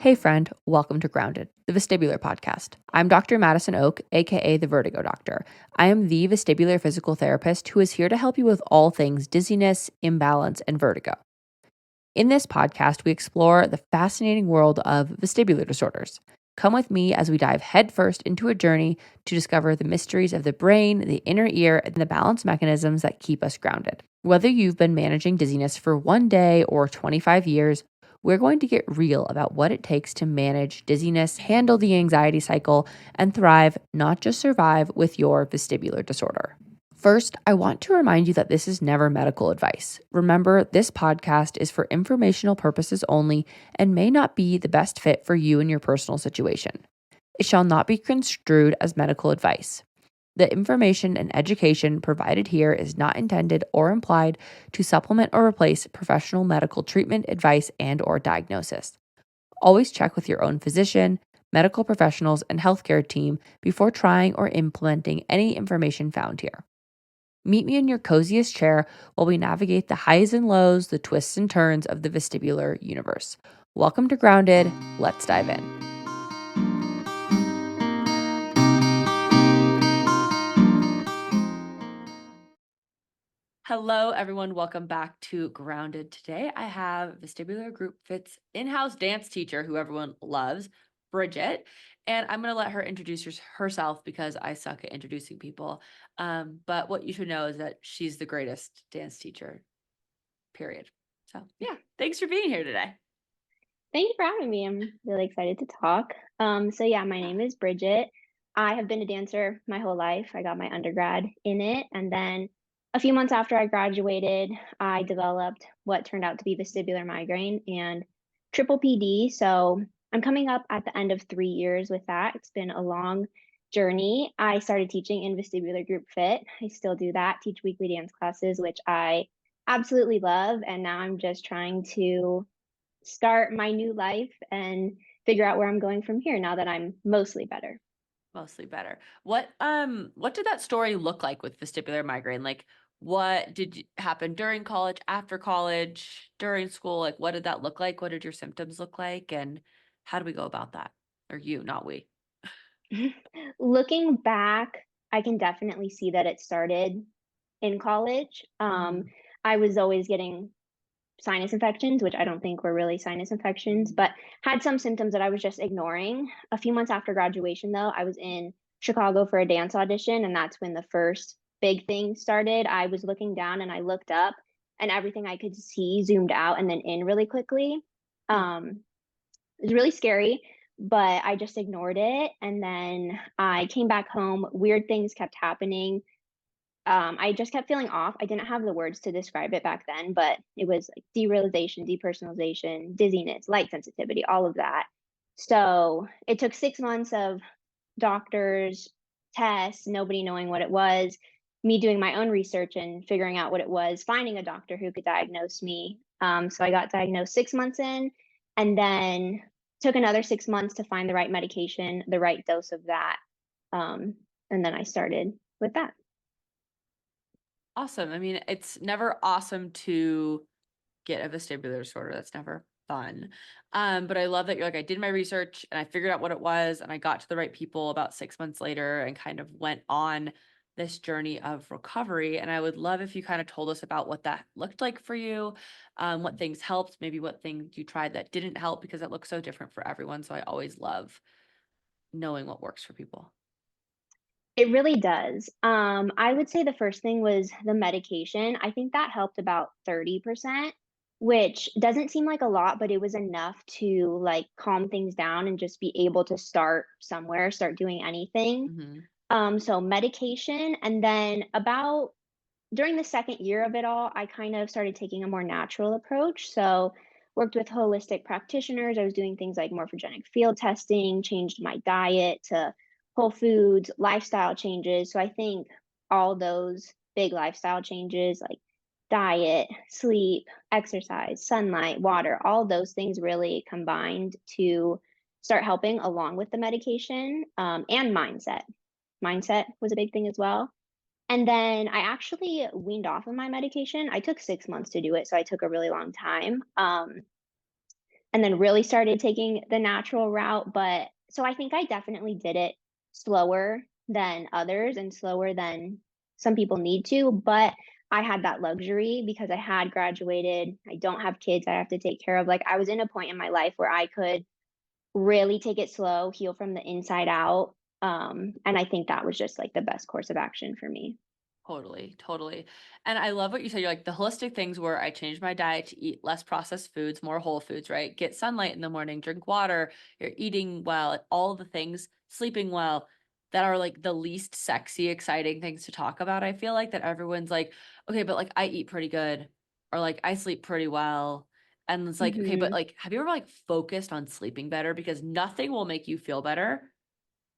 Hey friend, welcome to Grounded, the vestibular podcast. I'm Dr. Madison Oak, aka the Vertigo Doctor. I am the vestibular physical therapist who is here to help you with all things dizziness, imbalance, and vertigo. In this podcast, we explore the fascinating world of vestibular disorders. Come with me as we dive headfirst into a journey to discover the mysteries of the brain, the inner ear, and the balance mechanisms that keep us grounded. Whether you've been managing dizziness for one day or 25 years, we're going to get real about what it takes to manage dizziness, handle the anxiety cycle, and thrive, not just survive, with your vestibular disorder. First, I want to remind you that this is never medical advice. Remember, this podcast is for informational purposes only and may not be the best fit for you and your personal situation. It shall not be construed as medical advice. The information and education provided here is not intended or implied to supplement or replace professional medical treatment, advice, and/or diagnosis. Always check with your own physician, medical professionals, and healthcare team before trying or implementing any information found here. Meet me in your coziest chair while we navigate the highs and lows, the twists and turns of the vestibular universe. Welcome to Grounded. Let's dive in. Hello, everyone. Welcome back to Grounded. Today, I have Vestibular Group Fit's in-house dance teacher, who everyone loves, Bridget, and I'm going to let her introduce herself because I suck at introducing people. But what you should know is that she's the greatest dance teacher, period. So, yeah, thanks for being here today. Thank you for having me. I'm really excited to talk. My name is Bridget. I have been a dancer my whole life. I got my undergrad in it, and then a few months after I graduated, I developed what turned out to be vestibular migraine and triple PD. So I'm coming up at the end of 3 years with that. It's been a long journey. I started teaching in Vestibular Group Fit. I still do that, teach weekly dance classes, which I absolutely love. And now I'm just trying to start my new life and figure out where I'm going from here now that I'm mostly better. Mostly better. What did that story look like with vestibular migraine? Like, what did happen during college, after college, during school? Like, what did that look like? What did your symptoms look like? And how do we go about that? Or you, not we. Looking back, I can definitely see that it started in college. Mhm. I was always getting sinus infections, which I don't think were really sinus infections, but had some symptoms that I was just ignoring. A few months after graduation, though, I was in Chicago for a dance audition, and that's when the first big thing started. I was looking down and I looked up, and everything I could see zoomed out and then in really quickly. Huh. Um, it was really scary, but I just ignored it. And then I came back home. Weird things kept happening. I just kept feeling off. I didn't have the words to describe it back then, but it was like derealization, depersonalization, dizziness, light sensitivity, all of that. So it took 6 months of doctors, tests, nobody knowing what it was, me doing my own research and figuring out what it was, finding a doctor who could diagnose me. So I got diagnosed 6 months in, and then took another 6 months to find the right medication, the right dose of that. Um, and then I started with that. Awesome. I mean, it's never awesome to get a vestibular disorder. That's never fun. But I love that you're like, I did my research and I figured out what it was and I got to the right people about 6 months later and kind of went on this journey of recovery. And I would love if you kind of told us about what that looked like for you, what things helped, maybe what things you tried that didn't help because it looks so different for everyone. So I always love knowing what works for people. It really does. I would say the first thing was the medication. I think that helped about 30%, which doesn't seem like a lot, but it was enough to like calm things down and just be able to start somewhere, start doing anything. Hmm. So medication, and then about during the second year of it all, I kind of started taking a more natural approach. So worked with holistic practitioners. I was doing things like morphogenic field testing, changed my diet to whole foods, lifestyle changes. So I think all those big lifestyle changes like diet, sleep, exercise, sunlight, water, all those things really combined to start helping along with the medication, and mindset. Mindset was a big thing as well. And then I actually weaned off of my medication. I took 6 months to do it, so I took a really long time. and then really started taking the natural route. But so I think I definitely did it slower than others and slower than some people need to. But I had that luxury because I had graduated. I don't have kids I have to take care of. Like, I was in a point in my life where I could really take it slow, heal from the inside out. And I think that was just like the best course of action for me. Totally, totally. And I love what you said. You're like the holistic things where I changed my diet to eat less processed foods, more whole foods, right? Get sunlight in the morning, drink water, you're eating well, all the things, sleeping well that are like the least sexy, exciting things to talk about. I feel like that everyone's like, okay, but like I eat pretty good or like I sleep pretty well. And it's like, okay, but Mhm. like, have you ever like focused on sleeping better? Because nothing will make you feel better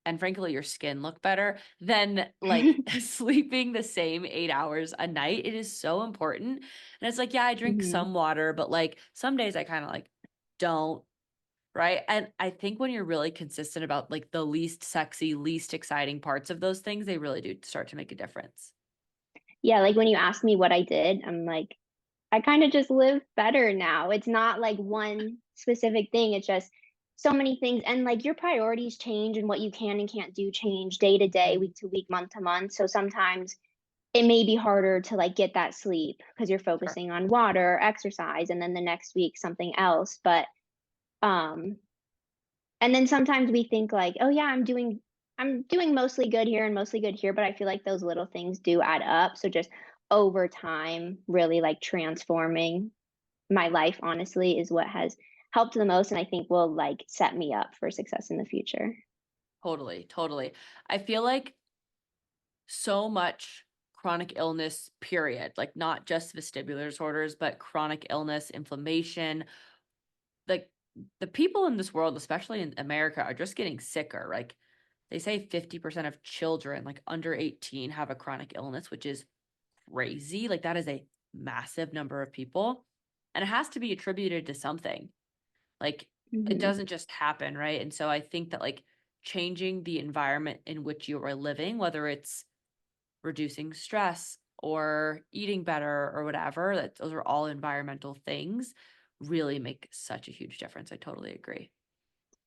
and frankly your skin look better than like sleeping the same 8 hours a night. It is so important. And it's like, yeah, I drink Mhm. some water, but like some days I kind of like don't, right? And I think when you're really consistent about like the least sexy, least exciting parts of those things, they really do start to make a difference. Yeah, like, when you ask me what I did, I'm like, I kinda just live better now. It's not like one specific thing, it's just so many things, and, like, your priorities change and what you can and can't do change day to day, Mhm. week to week, month to month, so sometimes it may be harder to, like, get that sleep because 'cause you're Sure. focusing on water or exercise, and then the next week something else, but, um and then sometimes we think like, "Oh, yeah, I'm doing mostly good here and mostly good here," but I feel like those little things do add up, so just over time, really, like, transforming my life, honestly, is what has helped the most and I think will, like, set me up for success in the future. Totally, totally. I feel like so much chronic illness, period, like not just vestibular disorders, but chronic illness, inflammation, like the people in this world, especially in America, are just getting sicker. Like they say 50% of children like under 18 have a chronic illness, which is crazy. Like that is a massive number of people. And it has to be attributed to something. Like it Mhm. doesn't just happen, right? And so I think that like changing the environment in which you are living, whether it's reducing stress or eating better or whatever, that those are all environmental things, really make such a huge difference. I totally agree.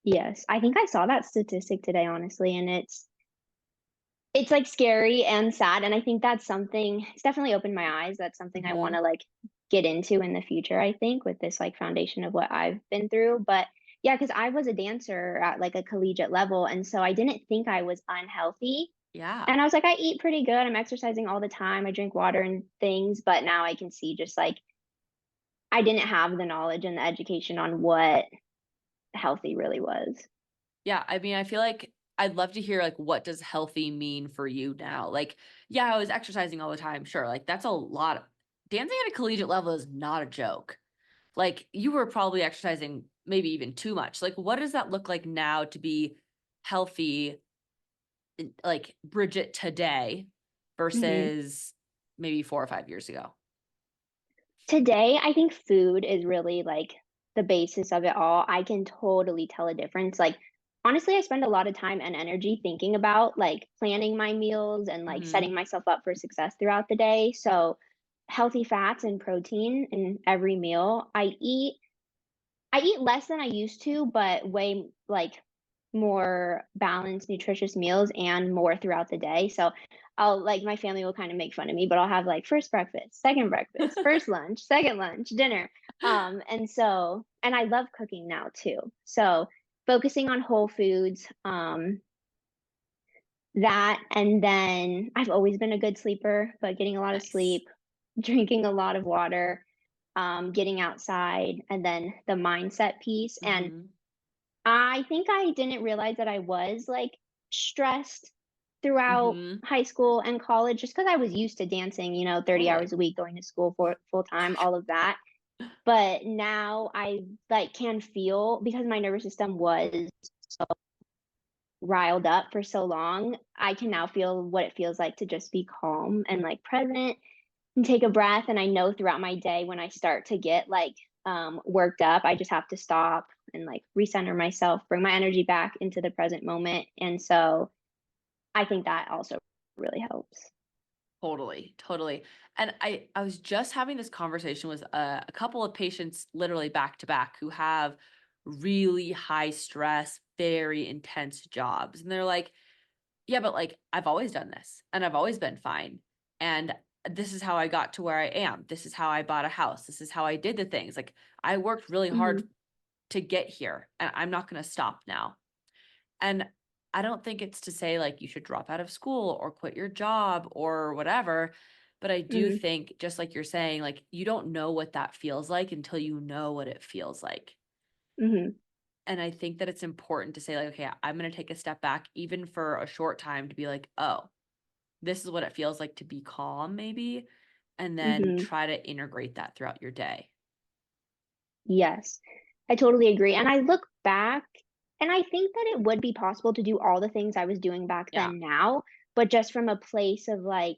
Yes, I think I saw that statistic today, honestly, and it's, like, scary and sad, and I think that's something it's definitely opened my eyes. That's something I Mhm. wanna, like, get into in the future, I think, with this, like, foundation of what I've been through, but yeah, because I was a dancer at, like, a collegiate level, and so I didn't think I was unhealthy, Yeah. and I was like, "I eat pretty good, I'm exercising all the time, I drink water and things," but now I can see just, like, I didn't have the knowledge and the education on what healthy really was. Yeah, I mean, I feel like I'd love to hear, like, what does healthy mean for you now? Like, yeah, I was exercising all the time, sure, like, that's a lot of dancing at a collegiate level is not a joke. Like, you were probably exercising maybe even too much. Like, what does that look like now to be healthy, like, Bridget today Mhm. versus maybe 4 or 5 years ago? Today, I think food is really, like, the basis of it all. I can totally tell a difference, like, honestly, I spend a lot of time and energy thinking about, like, planning my meals and, like, Mhm, setting myself up for success throughout the day, so healthy fats and protein in every meal. I eat less than I used to, but way, like, more balanced, nutritious meals and more throughout the day, so I'll like, my family will kinda make fun of me, but I'll have, like, first breakfast, second breakfast, first lunch, second lunch, dinner, and I love cooking now too, so focusing on whole foods, that and then I've always been a good sleeper, but getting a lot of nice. sleep, drinking a lot of water, getting outside, and then the mindset piece, and Mhm, I think I didn't realize that I was, like, stressed throughout mhm, high school and college just because I was used to dancing, 30 totally. hours a week, going to school for full time, all of that. But now I, like, can feel because my nervous system was riled up for so long, I can now feel what it feels like to just be calm and, like, present and take a breath, and I know throughout my day when I start to get, like, worked up, I just have to stop and, like, recenter myself, bring my energy back into the present moment, and so I think that also really helps. Totally, totally. And I was just having this conversation with a couple of patients literally back to back who have really high stress, very intense jobs. And they're like, yeah, but like I've always done this and I've always been fine. And this is how I got to where I am. This is how I bought a house. This is how I did the things. Like I worked really hard Mhm. to get here and I'm not going to stop now. And I don't think it's to say like you should drop out of school or quit your job or whatever. But I do Mhm. think, just like you're saying, like you don't know what that feels like until you know what it feels like. Mhm. And I think that it's important to say, like, okay, I'm going to take a step back, even for a short time, to be like, oh, this is what it feels like to be calm, maybe. And then Mhm. try to integrate that throughout your day. Yes. I totally agree. And I look back and I think that it would be possible to do all the things I was doing back Yeah. then now, but just from a place of like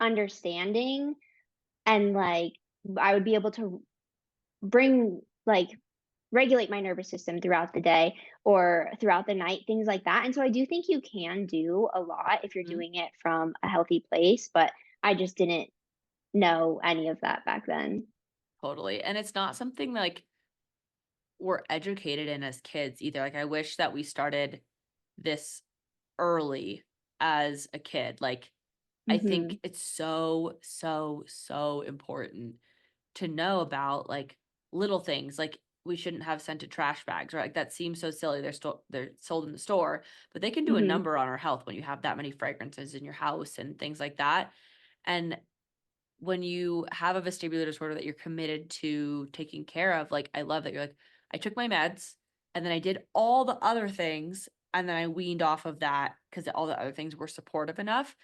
understanding and like I would be able to bring like regulate my nervous system throughout the day or throughout the night, things like that. And so I do think you can do a lot if you're Mhm. doing it from a healthy place, but I just didn't know any of that back then. Totally. And it's not something like we're educated in as kids either. Like, I wish that we started this early as a kid. Like, I think Mhm. it's so, so, so important to know about like little things. Like, we shouldn't have scented trash bags, right? Like, that seems so silly. They're sold in the store, but they can do a Mhm. number on our health when you have that many fragrances in your house and things like that. And when you have a vestibular disorder that you're committed to taking care of, like, I love that you're like, I took my meds and then I did all the other things and then I weaned off of that because all the other things were supportive enough.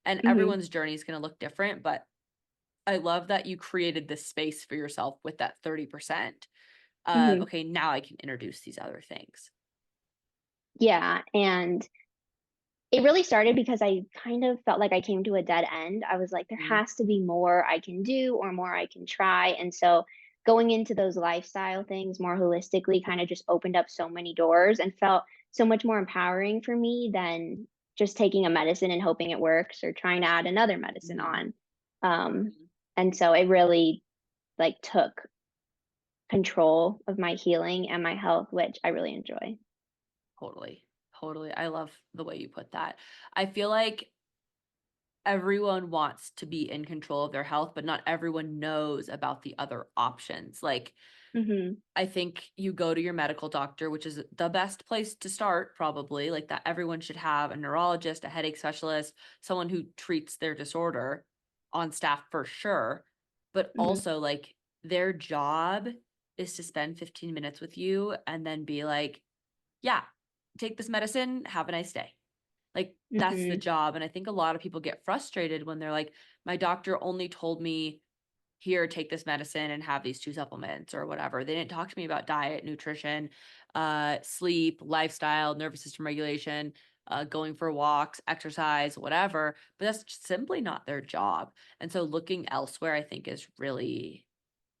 And Mhm. everyone's journey is going to look different, but I love that you created this space for yourself with that 30% of, Mhm. okay, now I can introduce these other things. Yeah, and it really started because I kind of felt like I came to a dead end. I was like, there Mhm. has to be more I can do or more I can try. And so going into those lifestyle things more holistically kind of just opened up so many doors and felt so much more empowering for me than just taking a medicine and hoping it works or trying to add another medicine Mhm. on. Um, Mhm. and so it really like took control of my healing and my health, which I really enjoy. Totally. Totally. I love the way you put that. I feel like everyone wants to be in control of their health, but not everyone knows about the other options. Like, Hmm. I think you go to your medical doctor, which is the best place to start, probably. Like, that everyone should have a neurologist, a headache specialist, someone who treats their disorder on staff for sure. But Hmm. also, like, their job is to spend 15 minutes with you and then be like, yeah, take this medicine, have a nice day. Like, that's the Hmm. job, and I think a lot of people get frustrated when they're like, "My doctor only told me, 'Here, take this medicine and have these 2 supplements,' or whatever." They didn't talk to me about diet, nutrition, sleep, lifestyle, nervous system regulation, going for walks, exercise, whatever, but that's just simply not their job, and so looking elsewhere, I think, is really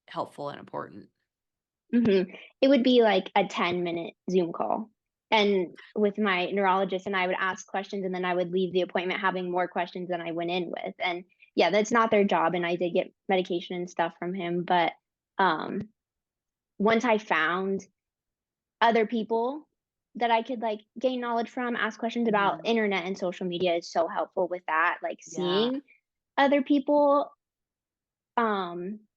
helpful and important. Mhm. It would be like a 10-minute Zoom call, and with my neurologist, and I would ask questions, and then I would leave the appointment having more questions than I went in with, and yeah, that's not their job, and I did get medication and stuff from him, but, um, once I found other people that I could, like, gain knowledge from, ask questions about, Mhm. internet and social media is so helpful with that, like, Yeah, seeing other people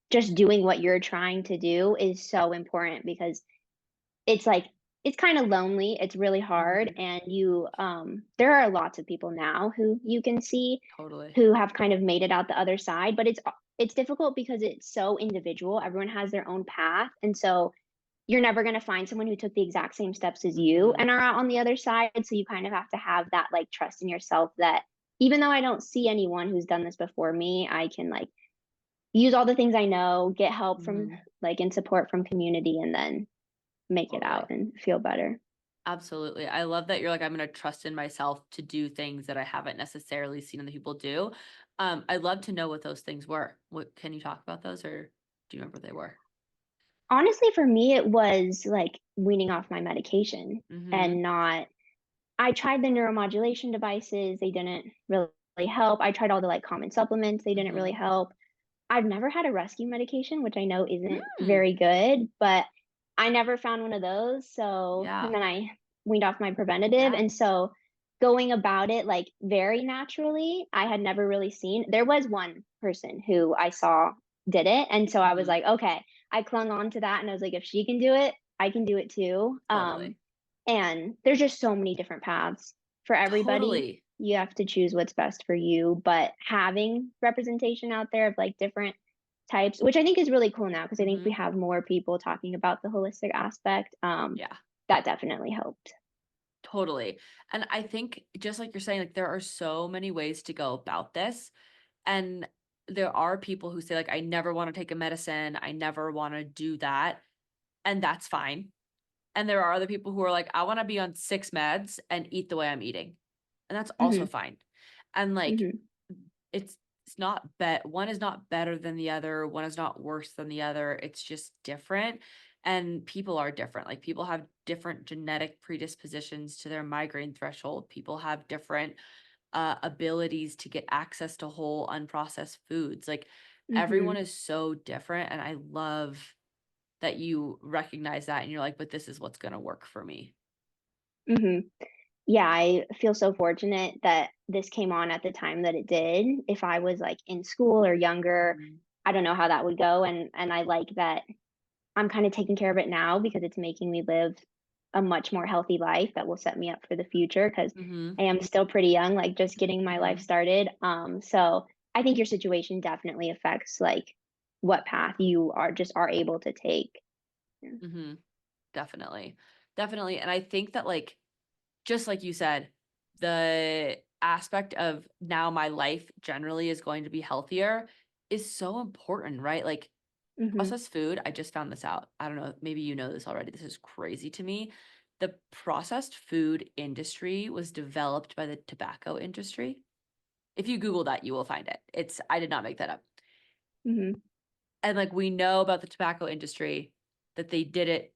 just doing what you're trying to do is so important because it's like it's kinda lonely, it's really hard, mhm, and there are lots of people now who you can see totally. who have kind of made it out the other side, but it's difficult because it's so individual, everyone has their own path, and so you're never gonna find someone who took the exact same steps as you Mhm, and are out on the other side, so you kind of have to have that, like, trust in yourself that even though I don't see anyone who's done this before me, I can, like, use all the things I know, get help from, mhm, like, and support from community, and then make it out totally. and feel better. Absolutely. I love that you're like, I'm going to trust in myself to do things that I haven't necessarily seen other people do. I'd love to know what those things were. What can you talk about those, or do you remember what they were? Honestly, for me, it was, like, weaning off my medication Mm-hmm. and not I tried the neuromodulation devices, they didn't really help. I tried all the, like, common supplements, they didn't really Mm-hmm. help. I've never had a rescue medication, which I know isn't Mm. very good, but I never found one of those, so and Yeah. then I weaned off my preventative, Yeah. and so going about it, like, very naturally, I had never really seen there was one person who I saw did it, and so I was Mhm. like, "Okay." I clung on to that, and I was like, "If she can do it, I can do it too." Totally. And there's just so many different paths for everybody. Totally. You have to choose what's best for you, but having representation out there of, like, different types, which I think is really cool now because I think we Mhm. have more people talking about the holistic aspect, Yeah. that definitely helped. Totally. And I think just like you're saying, like there are so many ways to go about this. And there are people who say, like, I never want to take a medicine. I never want to do that. And that's fine. And there are other people who are like, I want to be on 6 meds and eat the way I'm eating. And that's also Mhm, fine. And like mhm, it's it's not one is not better than the other, one is not worse than the other. It's just different. And people are different. Like people have different genetic predispositions to their migraine threshold. People have different abilities to get access to whole unprocessed foods. Like everyone mhm, is so different. And I love that you recognize that and you're like, but this is what's going to work for me. mhm. Yeah, I feel so fortunate that this came on at the time that it did. If I was, like, in school or younger, Mhm. I don't know how that would go, and I like that I'm kinda taking care of it now because it's making me live a much more healthy life that will set me up for the future. Because Mhm. I am still pretty young, like, just getting my life Mhm. started, so I think your situation definitely affects, like, what path you are able to take. Yeah. Mhm. Definitely. Definitely. And I think that like just like you said, the aspect of now my life generally is going to be healthier is so important, right? Like Mhm, processed food, I just found this out. I don't know, maybe you know this already. This is crazy to me. The processed food industry was developed by the tobacco industry. If you Google that, you will find it. I did not make that up. mhm, And like we know about the tobacco industry that they did it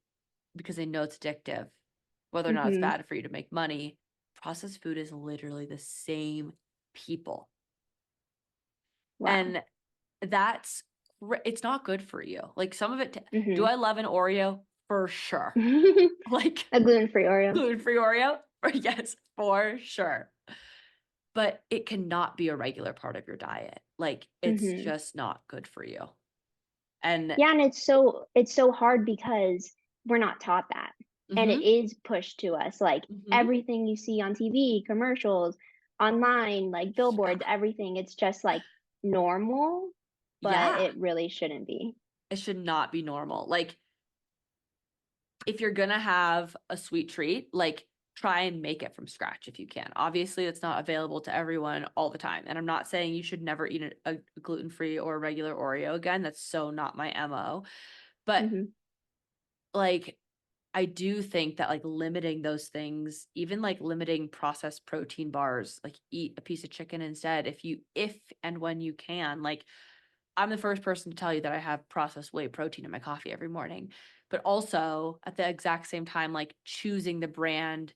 because they know it's addictive, whether or not it's mhm. bad for you to make money. Processed food is literally the same people. Wow. And that's it's not good for you. Like some of it do Mhm. I love an Oreo? For sure. Like A gluten-free Oreo. gluten-free Oreo? Yes, for sure. But it cannot be a regular part of your diet. Like it's Mhm. just not good for you. And Yeah, and it's so hard because we're not taught that, and it mhm, is pushed to us, like, mhm. everything you see on TV, commercials, online, like, Yeah. billboards, everything, it's just, like, normal, but Yeah. it really shouldn't be. It should not be normal. Like if you're gonna have a sweet treat, like, try and make it from scratch if you can. Obviously, it's not available to everyone all the time, and I'm not saying you should never eat a gluten-free or a regular Oreo again, that's so not my MO, but, Mhm, like, I do think that, like, limiting those things, even, like, limiting processed protein bars, like, eat a piece of chicken instead if and when you can, like, I'm the first person to tell you that I have processed whey protein in my coffee every morning, but also at the exact same time, like choosing the brand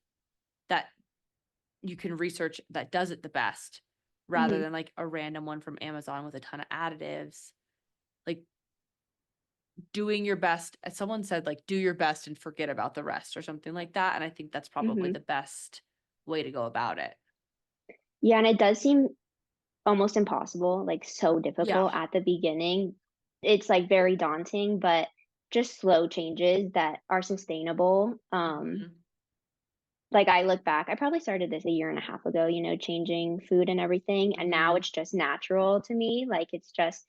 that you can research that does it the best rather mhm, than like a random one from Amazon with a ton of additives. Like doing your best, as someone said, like do your best and forget about the rest or something like that. And I think that's probably mhm. the best way to go about it. Yeah, and it does seem almost impossible, like, so Yeah. difficult at the beginning. It's, like, very daunting, but just slow changes that are sustainable, Mhm. like, I look back I probably started this a year and a half ago, changing food and everything, and now Mhm. it's just natural to me, like, it's just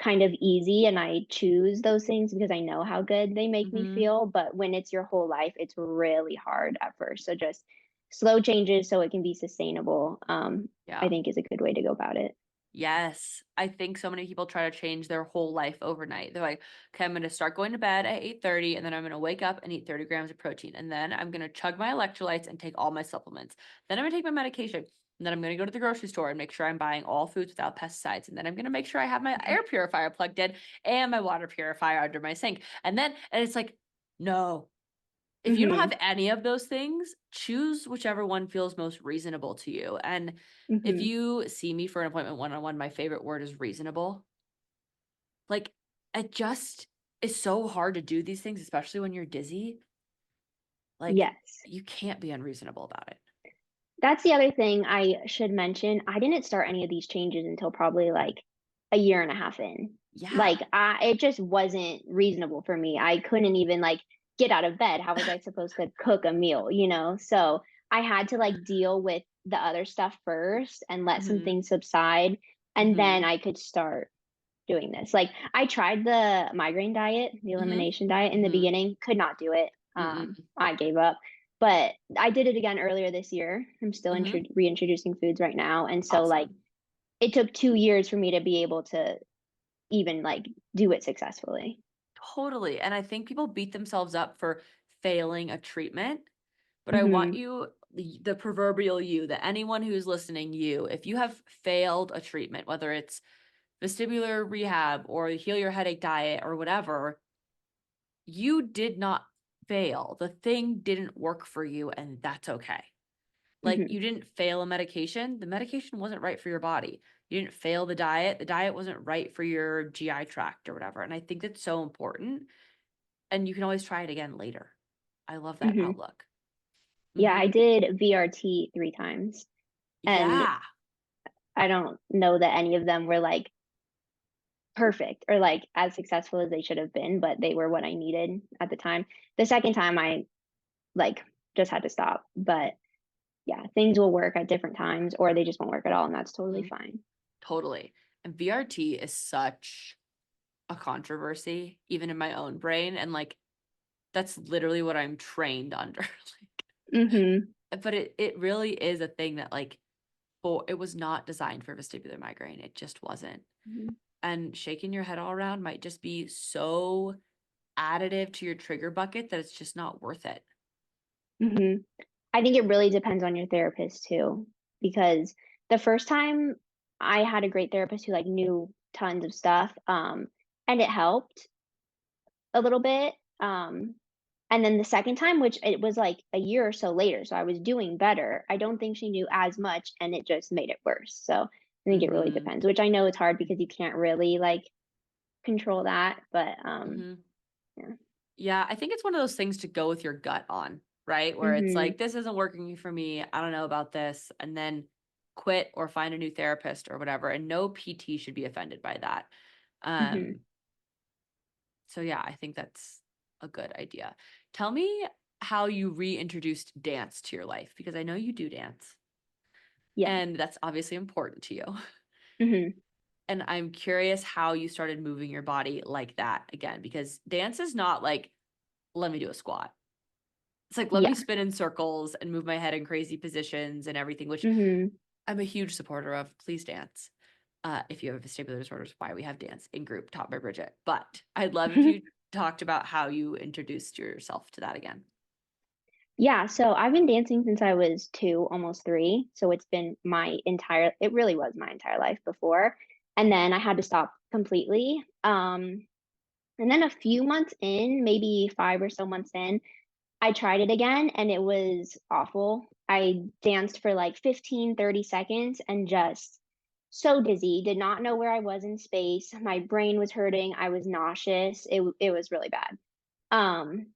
kind of easy, and I choose those things because I know how good they make me Mhm. feel, but when it's your whole life, it's really hard at first, so just slow changes so it can be sustainable, I Yeah. think is a good way to go about it. Yes. I think so many people try to change their whole life overnight. They're like, okay, I'm going to start going to bed at 8:30 and then I'm going to wake up and eat 30 grams of protein. And then I'm going to chug my electrolytes and take all my supplements. Then I'm going to take my medication. And then I'm going to go to the grocery store and make sure I'm buying all foods without pesticides. And then I'm going to make sure I have my Mhm. air purifier plugged in and my water purifier under my sink. And it's like, no, if you don't have Mhm, any of those things, choose whichever one feels most reasonable to you. And if mhm, you see me for an appointment one-on-one, my favorite word is reasonable. Like, adjust. it's so hard to do these things, especially when you're dizzy. Like, Yes. you can't be unreasonable about it. That's the other thing I should mention. I didn't start any of these changes until probably like a year and a half in. Yeah. Like it just wasn't reasonable for me. I couldn't even like get out of bed. How was I supposed to cook a meal, you know? So I had to like deal with the other stuff first and let some Mhm. things subside, and then Mhm. I could start doing this. Like I tried the migraine diet, the Mhm. elimination diet in the Mhm. beginning, could not do it. Mm-mm. I gave up. But I did it again earlier this year. I'm still Mhm. reintroducing foods right now. And so like Awesome. it took 2 years for me to be able to even like do it successfully. Totally. And I think people beat themselves up for failing a treatment, but I want Mhm. you, the proverbial you, that anyone who's listening, you, if you have failed a treatment, whether it's vestibular rehab or heal your headache diet or whatever, you did not fail. The thing didn't work for you, and that's okay. Like, Mhm. you didn't fail a medication, the medication wasn't right for your body. You didn't fail the diet wasn't right for your GI tract or whatever. And I think that's so important. And you can always try it again later. I love that Mhm. outlook. Yeah, I Mhm. did VRT 3 times, and Yeah. I don't know that any of them were like perfect or like as successful as they should have been, but they were what I needed at the time. The second time I like just had to stop. But yeah, things will work at different times or they just won't work at all, and that's totally Mhm. fine. Totally. And VRT is such a controversy, even in my own brain. And like, that's literally what I'm trained under. Mhm. But it really is a thing that like, for it was not designed for vestibular migraine. It just wasn't. Mhm. And shaking your head all around might just be so additive to your trigger bucket that it's just not worth it. Mhm. I think it really depends on your therapist too, because the first time I had a great therapist who like knew tons of stuff, and it helped a little bit. And then the second time, which it was like a year or so later, so I was doing better. I don't think she knew as much, and it just made it worse. So I think it really Mhm. depends, which I know it's hard because you can't really like control that, but Mhm. yeah. Yeah, I think it's one of those things to go with your gut on, right? Where it's like, Mhm. this isn't working for me. I don't know about this. And then quit or find a new therapist or whatever. And no PT should be offended by that. Mhm. Um, so yeah, I think that's a good idea. Tell me how you reintroduced dance to your life because I know you do dance Yeah. and that's obviously important to you. Mhm. And I'm curious how you started moving your body like that again because dance is not like, let me do a squat. It's like, let me Yeah. spin in circles and move my head in crazy positions and everything, which Mhm. I'm a huge supporter of. Please dance. If you have vestibular disorders, why we have dance in group taught by Bridget. But I'd love if you talked about how you introduced yourself to that again. Yeah, so I've been dancing since I was 2, almost 3, so it's been it really was my entire life before, and then I had to stop completely, and then a few months in, maybe 5 or so months in, I tried it again, and it was awful. I danced for, like, 15, 30 seconds and just so dizzy, did not know where I was in space, my brain was hurting, I was nauseous, it was really bad. Um,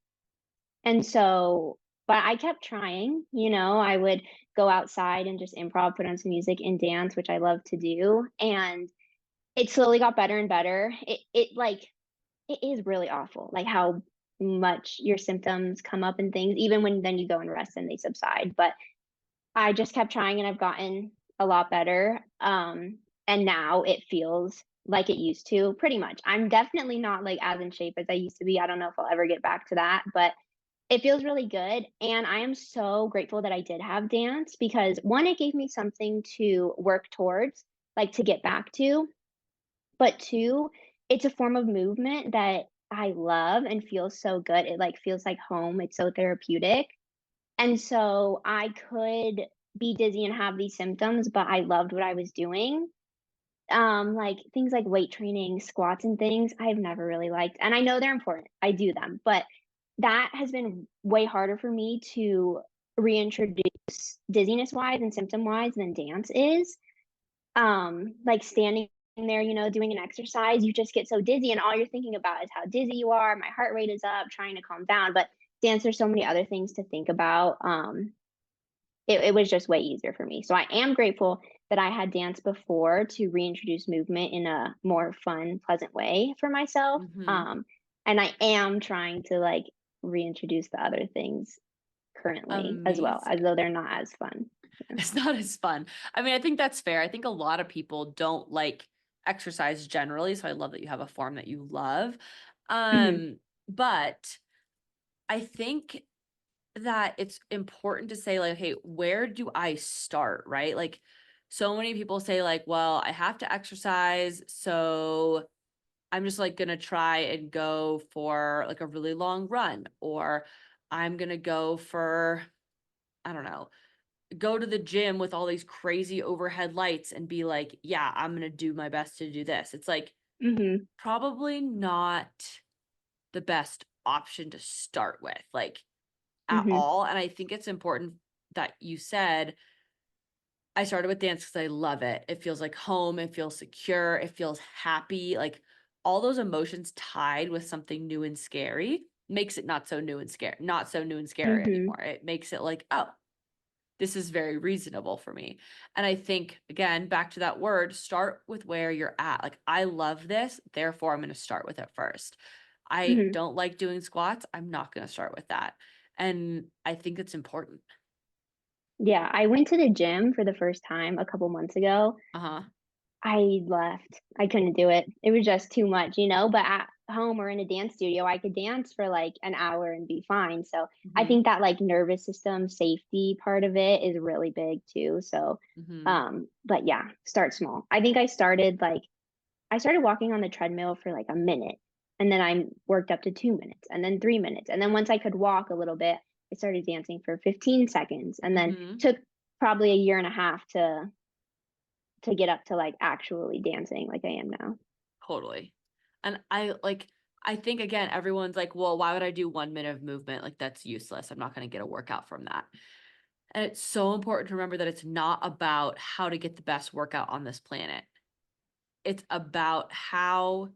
and so but I kept trying, you know, I would go outside and just improv, put on some music and dance, which I love to do, and it slowly got better and better. It is really awful, like, how much your symptoms come up and things, even when then you go and rest and they subside, but I just kept trying and I've gotten a lot better, and now it feels like it used to, pretty much. I'm definitely not, like, as in shape as I used to be, I don't know if I'll ever get back to that, but it feels really good, and I am so grateful that I did have dance because, 1, it gave me something to work towards, like, to get back to, but 2, it's a form of movement that I love and feels so good, it, like, feels like home, it's so therapeutic, and so I could be dizzy and have these symptoms, but I loved what I was doing. Like, things like weight training, squats and things, I've never really liked, and I know they're important, I do them, but that has been way harder for me to reintroduce dizziness-wise and symptom-wise than dance is. Like, standing there, doing an exercise, you just get so dizzy, and all you're thinking about is how dizzy you are. My heart rate is up, trying to calm down. But dance, there's so many other things to think about. It was just way easier for me. So I am grateful that I had dance before to reintroduce movement in a more fun, pleasant way for myself. Mm-hmm. And I am trying to like reintroduce the other things currently as well, as Amazing. though they're not as fun. Yeah. It's not as fun. I mean, I think that's fair. I think a lot of people don't like exercise generally, so I love that you have a form that you love. Hmm. But I think that it's important to say like, hey, where do I start, right? Like so many people say like, well, I have to exercise, so I'm just like gonna try and go for like a really long run, or I'm gonna go for, I don't know, go to the gym with all these crazy overhead lights and be like, yeah, I'm going to do my best to do this. It's like Hmm. probably not the best option to start with, like at Hmm. all. And I think it's important that you said, I started with dance because I love it. It feels like home. It feels secure. It feels happy. Like all those emotions tied with something new and scary makes it not so new and scary, not so new and scary Hmm. anymore. It makes it like, oh, this is very reasonable for me. And I think, again, back to that word, start with where you're at. Like, I love this, therefore, I'm going to start with it first. I Hmm. don't like doing squats. I'm not going to start with that. And I think it's important. Yeah, I went to the gym for the first time a couple months ago. Uh huh. I left. I couldn't do it. It was just too much, But at home or in a dance studio, I could dance for like an hour and be fine. So I Mm think that like nervous system safety part of it is really big too. So, hmm. Mm hmm. but yeah, start small. I think I started walking on the treadmill for like a minute, and then I worked up to 2 minutes, and then 3 minutes, and then once I could walk a little bit, I started dancing for 15 seconds, and Mm then hmm. took probably a year and a half to get up to like actually dancing like I am now. Totally. And I think again, everyone's like, well, why would I do 1 minute of movement? Like, that's useless. I'm not going to get a workout from that. And it's so important to remember that it's not about how to get the best workout on this planet. It's about how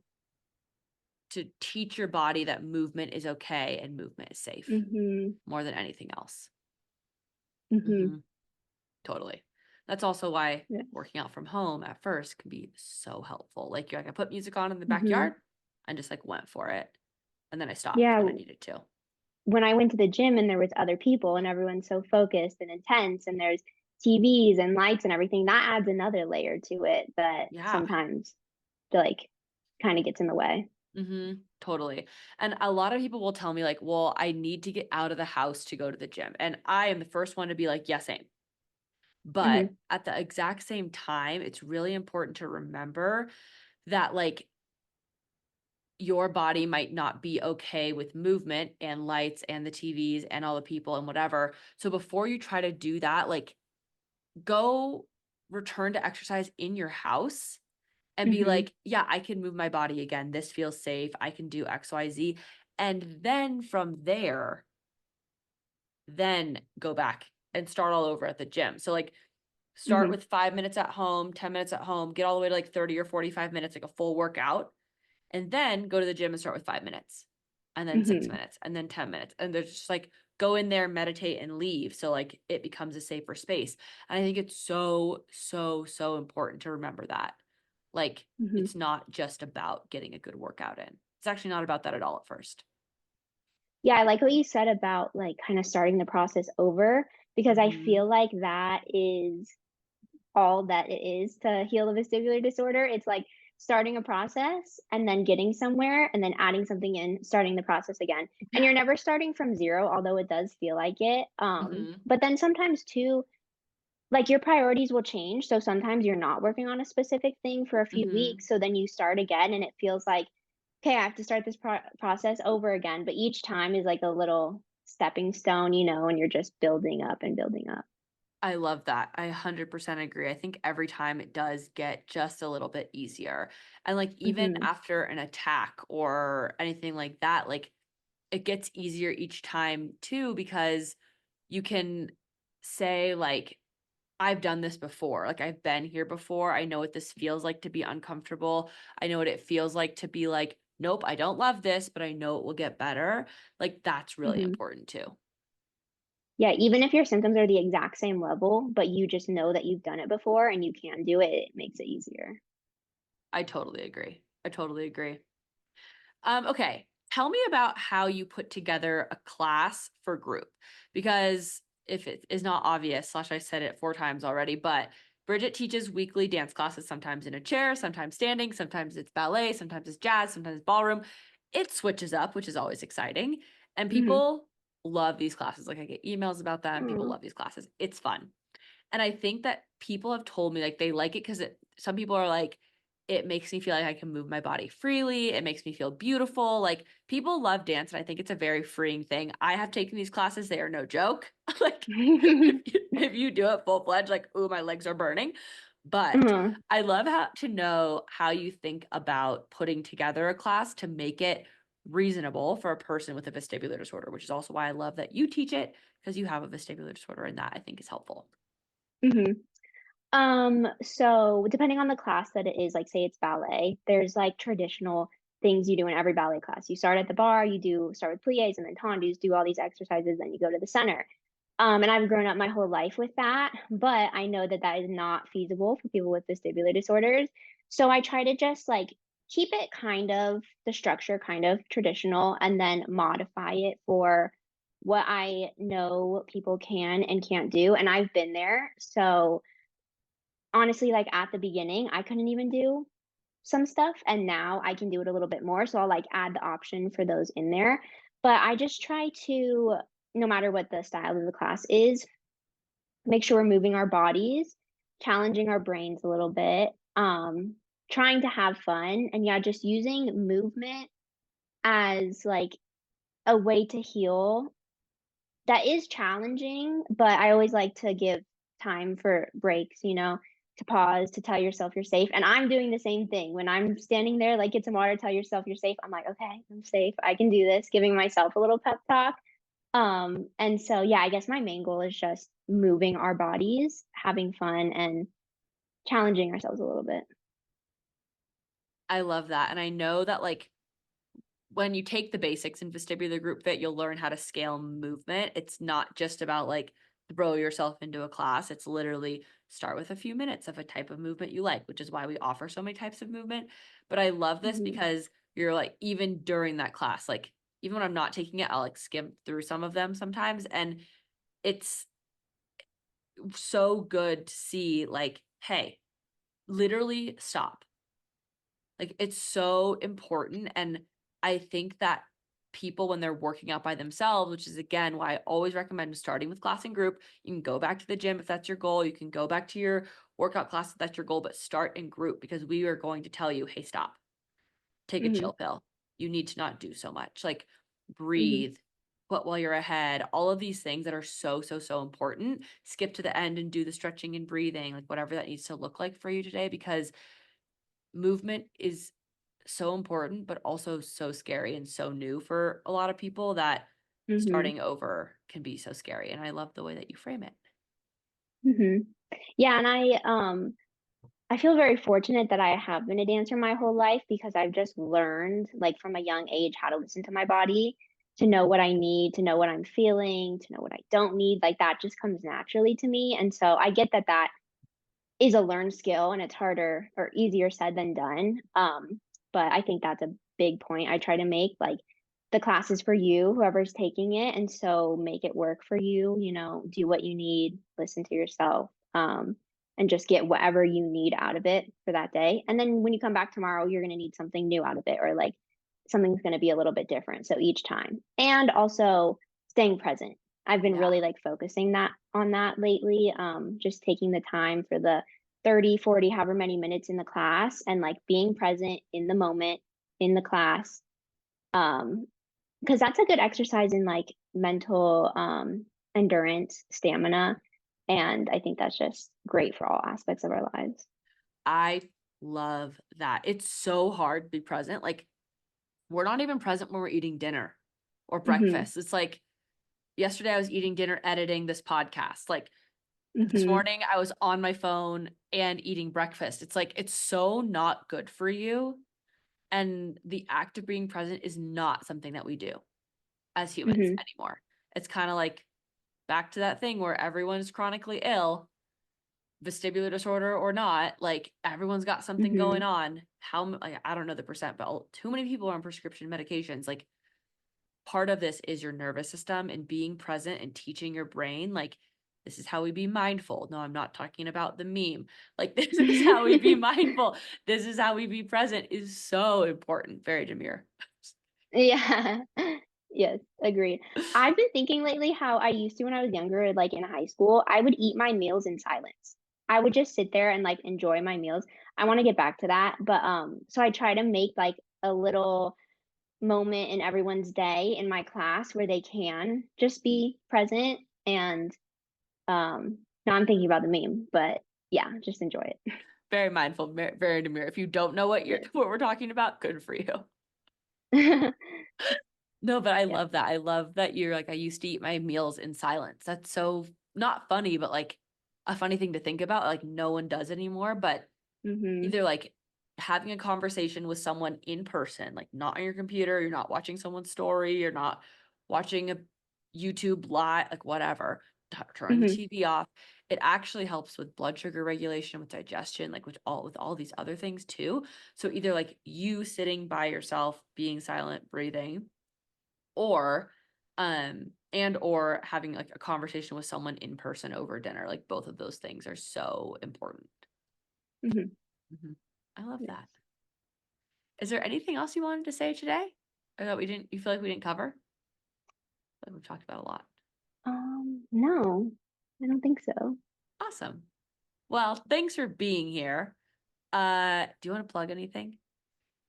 to teach your body that movement is okay and movement is safe Mhm. more than anything else. Mhm. Hmm. Totally. That's also why Yeah. working out from home at first can be so helpful. Like you're like, I put music on in the backyard Mhm. and just like went for it. And then I stopped Yeah, when I needed to. when I went to the gym and there was other people and everyone's so focused and intense and there's TVs and lights and everything, that adds another layer to it that Yeah. sometimes like kind of gets in the way. Totally. And a lot of people will tell me like, well, I need to get out of the house to go to the gym. And I am the first one to be like, yes, same. But Mhm. at the exact same time, it's really important to remember that like your body might not be okay with movement and lights and the TVs and all the people and whatever. So before you try to do that, like go return to exercise in your house and be Mhm. like, yeah, I can move my body again. This feels safe. I can do XYZ. And then from there, then go back and start all over at the gym. So like start Mhm. with 5 minutes at home, 10 minutes at home, get all the way to like 30 or 45 minutes, like a full workout, and then go to the gym and start with 5 minutes, and then six Mhm. minutes, and then 10 minutes. And there's just like go in there, meditate, and leave. So like it becomes a safer space. And I think it's so, so, so important to remember that. Like Mhm. it's not just about getting a good workout in. It's actually not about that at all at first. Yeah, I like what you said about like kind of starting the process over because I Mm-hmm. feel like that is all that it is to heal a vestibular disorder. It's like starting a process and then getting somewhere and then adding something in, starting the process again. And Yeah. you're never starting from zero, although it does feel like it. Mm-hmm. But then sometimes too, like your priorities will change. So sometimes you're not working on a specific thing for a few Mm-hmm. weeks. So then you start again and it feels like, okay, I have to start this process over again. But each time is like a little stepping stone, and you're just building up and building up. I love that. I 100% agree. I think every time it does get just a little bit easier. And like even Hmm. after an attack or anything like that, like it gets easier each time too because you can say like I've done this before. Like I've been here before. I know what this feels like to be uncomfortable. I know what it feels like to be like, nope, I don't love this, but I know it will get better. Like that's really Hmm. important too. Yeah, even if your symptoms are the exact same level, but you just know that you've done it before and you can do it, it makes it easier. I totally agree. I totally agree. Okay. Tell me about how you put together a class for group. Because if it is not obvious, slash I said it 4 times already, but Bridget teaches weekly dance classes, sometimes in a chair, sometimes standing, sometimes it's ballet, sometimes it's jazz, sometimes ballroom. It switches up, which is always exciting. And Hmm. people love these classes. Like I get emails about them. People Oh. love these classes. It's fun. And I think that people have told me like they like it because some people are like, it makes me feel like I can move my body freely. It makes me feel beautiful. Like people love dance, and I think it's a very freeing thing. I have taken these classes, they are no joke. Like if you do it full fledged, like, ooh, my legs are burning. But Uh-huh. I love how to know how you think about putting together a class to make it reasonable for a person with a vestibular disorder, which is also why I love that you teach it because you have a vestibular disorder, and that I think is helpful. Hmm. So depending on the class that it is, like say it's ballet, there's like traditional things you do in every ballet class. You start at the bar, you do start with plies and then tendus, do all these exercises, then you go to the center. And I've grown up my whole life with that, but I know that that is not feasible for people with vestibular disorders. So I try to just like keep it kind of the structure kind of traditional and then modify it for what I know people can and can't do. And I've been there. So honestly, like at the beginning, I couldn't even do some stuff, and now I can do it a little bit more. So I'll like add the option for those in there. But I just try to, no matter what the style of the class is, make sure we're moving our bodies, challenging our brains a little bit, trying to have fun, and yeah, just using movement as like a way to heal that is challenging, but I always like to give time for breaks, to pause, to tell yourself you're safe. And I'm doing the same thing. When I'm standing there, like get some water, tell yourself you're safe. I'm like, okay, I'm safe. I can do this, giving myself a little pep talk. And so yeah, I guess my main goal is just moving our bodies, having fun and challenging ourselves a little bit. I love that. And I know that like when you take the basics in vestibular group fit, you'll learn how to scale movement. It's not just about like throw yourself into a class. It's literally start with a few minutes of a type of movement you like, which is why we offer so many types of movement. But I love this Hmm. because you're like, even during that class, like even when I'm not taking it, I'll like skim through some of them sometimes. And it's so good to see like, hey, literally stop. Like it's so important. And I think that people, when they're working out by themselves, which is again why I always recommend starting with class and group, you can go back to the gym if that's your goal. You can go back to your workout class if that's your goal, but start in group because we are going to tell you, hey, stop, take a Hmm. chill pill. You need to not do so much. Like Hmm. breathe, put while you're ahead, all of these things that are so, so, so important. Skip to the end and do the stretching and breathing, like whatever that needs to look like for you today, because movement is so important, but also so scary and so new for a lot of people that Hmm. starting over can be so scary. And I love the way that you frame it. Hmm. Yeah, and I feel very fortunate that I have been a dancer my whole life because I've just learned, like from a young age, how to listen to my body, to know what I need, to know what I'm feeling, to know what I don't need. Like that just comes naturally to me. And so I get that that is a learned skill and it's harder or easier said than done. But I think that's a big point I try to make. Like the class is for you, whoever's taking it. And so make it work for you, do what you need, listen to yourself, and just get whatever you need out of it for that day. And then when you come back tomorrow, you're going to need something new out of it or like something's going to be a little bit different. So each time. And also staying present. I've been Yeah. really like focusing that on that lately. Just taking the time for the 30, 40, however many minutes in the class and like being present in the moment in the class. Um, because that's a good exercise in like mental endurance, stamina. And I think that's just great for all aspects of our lives. I love that. It's so hard to be present. Like we're not even present when we're eating dinner or Hmm. breakfast. It's like yesterday I was eating dinner, editing this podcast. Like This Mhm. morning I was on my phone and eating breakfast. It's like, it's so not good for you. And the act of being present is not something that we do as humans Mhm. anymore. It's kind of like back to that thing where everyone's chronically ill, vestibular disorder or not, like everyone's got something going Mhm. on. Like, I don't know the percent, but too many people are on prescription medications. Like part of this is your nervous system and being present and teaching your brain, like, this is how we be mindful. No, I'm not talking about the meme. Like, this is how we be mindful. This is how we be present is so important. Very demure. Yeah. Yes, agreed. I've been thinking lately how I used to when I was younger, like in high school, I would eat my meals in silence. I would just sit there and like enjoy my meals. I want to get back to that, but so I try to make like a little moment in everyone's day in my class where they can just be present and now I'm thinking about the meme, but yeah, just enjoy Very mindful, very demure. If you don't know it. what we're talking about, good for you. Yeah. No, but I Yeah. love that. I love that you're like, I used to eat my meals in silence. That's so not funny, but like a funny thing to think about. Like no one does anymore, but Mhm. either like having a conversation with someone in person, like not on your computer, you're not watching someone's story, you're not watching a YouTube live, like whatever, turn the Mhm. TV off. It actually helps with blood sugar regulation, with digestion, like with all these other things too. So either like you sitting by yourself, being silent, breathing, or and or having like a conversation with someone in person over dinner. Like both of those things are so important. Mhm. Mhm. I love that. Yes. Is there anything else you wanted to say today? Or that you feel like we didn't cover? Like we've talked about a lot. No, I don't think so. Awesome. Well, thanks for being here. Do you want to plug anything?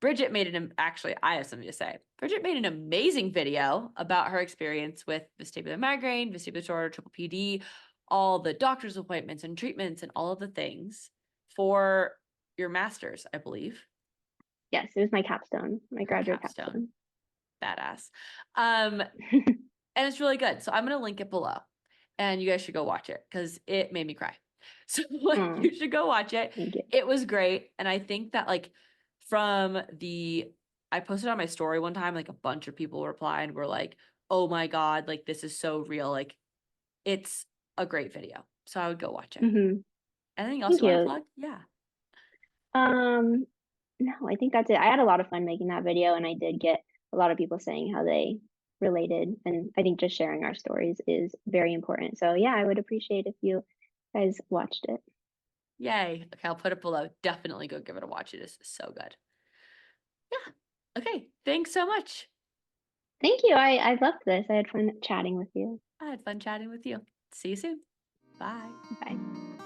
Bridget made actually, I have something to say. Bridget made an amazing video about her experience with vestibular migraine, vestibular disorder, triple PD, all the doctor's appointments and treatments and all of the things for your master's, I believe, Yes, it was my capstone, my her graduate capstone. capstone. Badass. Um, and it's really good. So I'm going to link it below and you guys should go watch it because it made me cry. So like, Oh, you should go watch it. thank you. It was great. And I think that like from I posted on my story one time, like a bunch of people replied and were like, oh my God, like this is so real. Like it's a great video. So I would go watch it. Mhm. Anything else Thank you want to you. plug? Yeah. Um, no, I think that's it. I had a lot of fun making that video, and I did get a lot of people saying how they related, and I think just sharing our stories is very important. So yeah, I would appreciate if you guys watched it. Yay. Okay, I'll put it below. Definitely go give it a watch. It is so good. Yeah. Okay. Thanks so much. Thank you. I loved this. I had fun chatting with you. I had fun chatting with you. See you soon. Bye. Bye.